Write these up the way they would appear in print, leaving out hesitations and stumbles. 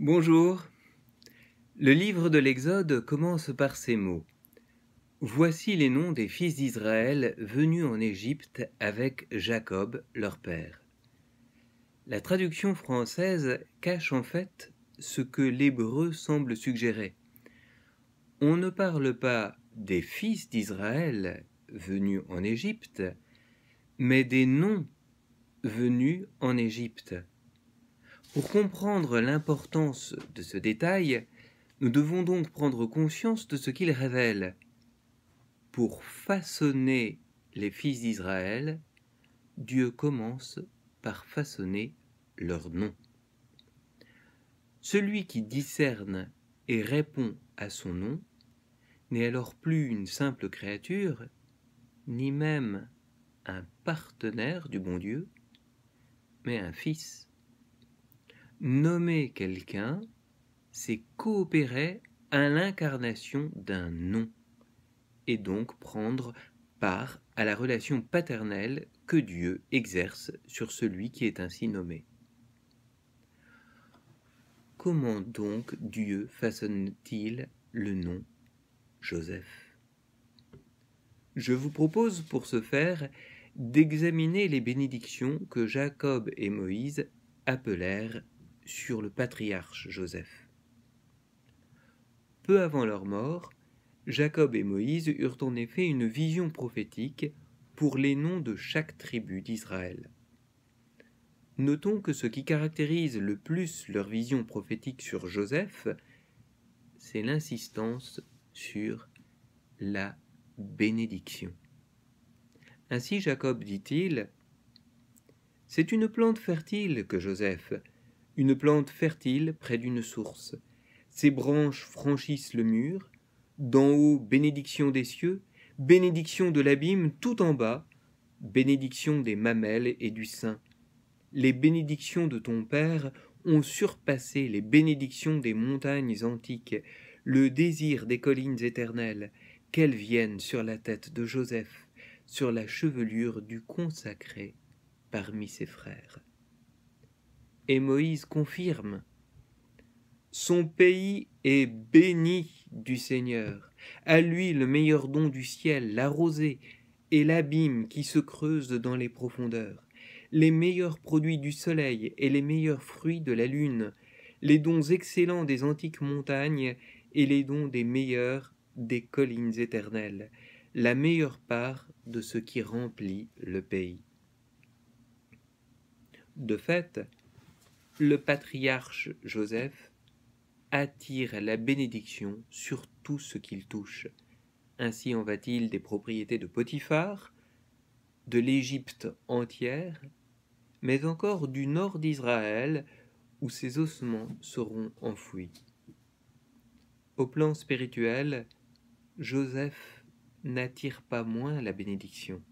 Bonjour. Le livre de l'Exode commence par ces mots. Voici les noms des fils d'Israël venus en Égypte avec Jacob, leur père. La traduction française cache en fait ce que l'hébreu semble suggérer. On ne parle pas des fils d'Israël venus en Égypte, mais des noms venus en Égypte. Pour comprendre l'importance de ce détail, nous devons donc prendre conscience de ce qu'il révèle. Pour façonner les fils d'Israël, Dieu commence par façonner leur nom. Celui qui discerne et répond à son nom n'est alors plus une simple créature, ni même un partenaire du bon Dieu, mais un fils. Nommer quelqu'un, c'est coopérer à l'incarnation d'un nom, et donc prendre part à la relation paternelle que Dieu exerce sur celui qui est ainsi nommé. Comment donc Dieu façonne-t-il le nom Joseph? Je vous propose pour ce faire d'examiner les bénédictions que Jacob et Moïse appelèrent sur le patriarche Joseph. Peu avant leur mort, Jacob et Moïse eurent en effet une vision prophétique pour les noms de chaque tribu d'Israël. Notons que ce qui caractérise le plus leur vision prophétique sur Joseph, c'est l'insistance sur la bénédiction. Ainsi Jacob dit-il, « C'est une plante fertile que Joseph, une plante fertile près d'une source. Ses branches franchissent le mur, d'en haut bénédiction des cieux, bénédiction de l'abîme tout en bas, bénédiction des mamelles et du sein. Les bénédictions de ton père ont surpassé les bénédictions des montagnes antiques, le désir des collines éternelles, qu'elles viennent sur la tête de Joseph, sur la chevelure du consacré parmi ses frères. » Et Moïse confirme, « Son pays est béni du Seigneur, à lui le meilleur don du ciel, la rosée et l'abîme qui se creuse dans les profondeurs, les meilleurs produits du soleil et les meilleurs fruits de la lune, les dons excellents des antiques montagnes et les dons des meilleurs des collines éternelles, la meilleure part de ce qui remplit le pays. » De fait, le patriarche Joseph attire la bénédiction sur tout ce qu'il touche. Ainsi en va-t-il des propriétés de Potiphar, de l'Égypte entière, mais encore du nord d'Israël, où ses ossements seront enfouis. Au plan spirituel, Joseph n'attire pas moins la bénédiction.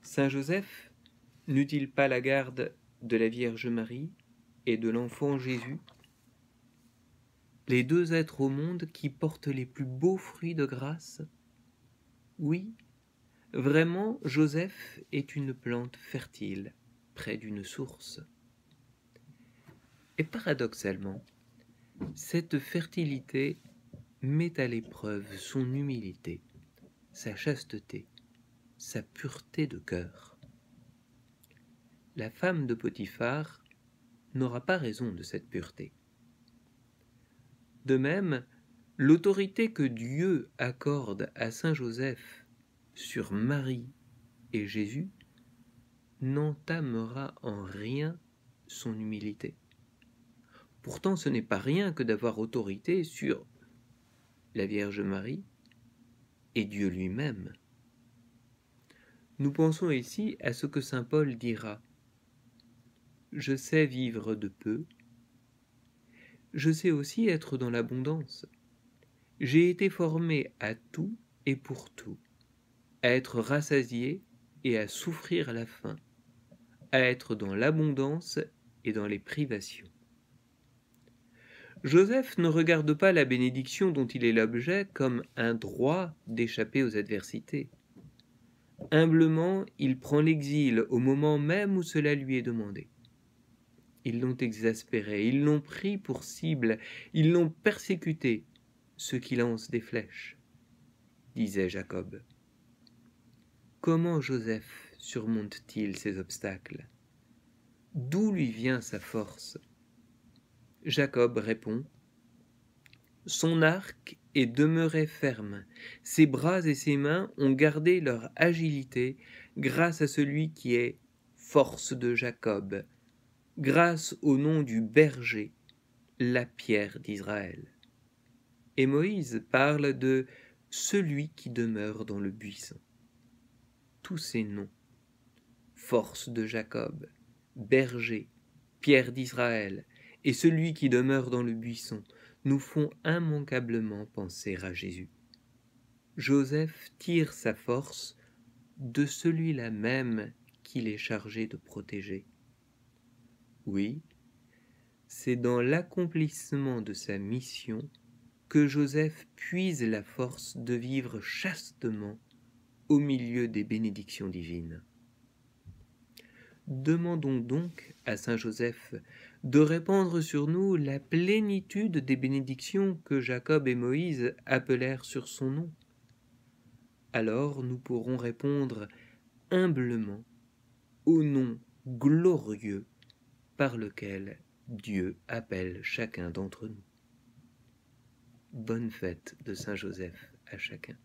Saint Joseph n'eut-il pas la garde de la Vierge Marie et de l'enfant Jésus, les deux êtres au monde qui portent les plus beaux fruits de grâce? Oui, vraiment, Joseph est une plante fertile près d'une source. Et paradoxalement, cette fertilité met à l'épreuve son humilité, sa chasteté, sa pureté de cœur. La femme de Potiphar n'aura pas raison de cette pureté. De même, l'autorité que Dieu accorde à saint Joseph sur Marie et Jésus n'entamera en rien son humilité. Pourtant, ce n'est pas rien que d'avoir autorité sur la Vierge Marie et Dieu lui-même. Nous pensons ici à ce que saint Paul dira. Je sais vivre de peu, je sais aussi être dans l'abondance. J'ai été formé à tout et pour tout, à être rassasié et à souffrir la faim, à être dans l'abondance et dans les privations. Joseph ne regarde pas la bénédiction dont il est l'objet comme un droit d'échapper aux adversités. Humblement, il prend l'exil au moment même où cela lui est demandé. Ils l'ont exaspéré, ils l'ont pris pour cible, ils l'ont persécuté, ceux qui lancent des flèches, disait Jacob. Comment Joseph surmonte-t-il ces obstacles? D'où lui vient sa force? Jacob répond: son arc est demeuré ferme, ses bras et ses mains ont gardé leur agilité grâce à celui qui est force de Jacob, grâce au nom du berger, la pierre d'Israël. Et Moïse parle de celui qui demeure dans le buisson. Tous ces noms, force de Jacob, berger, pierre d'Israël et celui qui demeure dans le buisson, nous font immanquablement penser à Jésus. Joseph tire sa force de celui-là même qu'il est chargé de protéger. Oui, c'est dans l'accomplissement de sa mission que Joseph puise la force de vivre chastement au milieu des bénédictions divines. Demandons donc à saint Joseph de répandre sur nous la plénitude des bénédictions que Jacob et Moïse appelèrent sur son nom. Alors nous pourrons répondre humblement au nom glorieux par lequel Dieu appelle chacun d'entre nous. Bonne fête de Saint Joseph à chacun.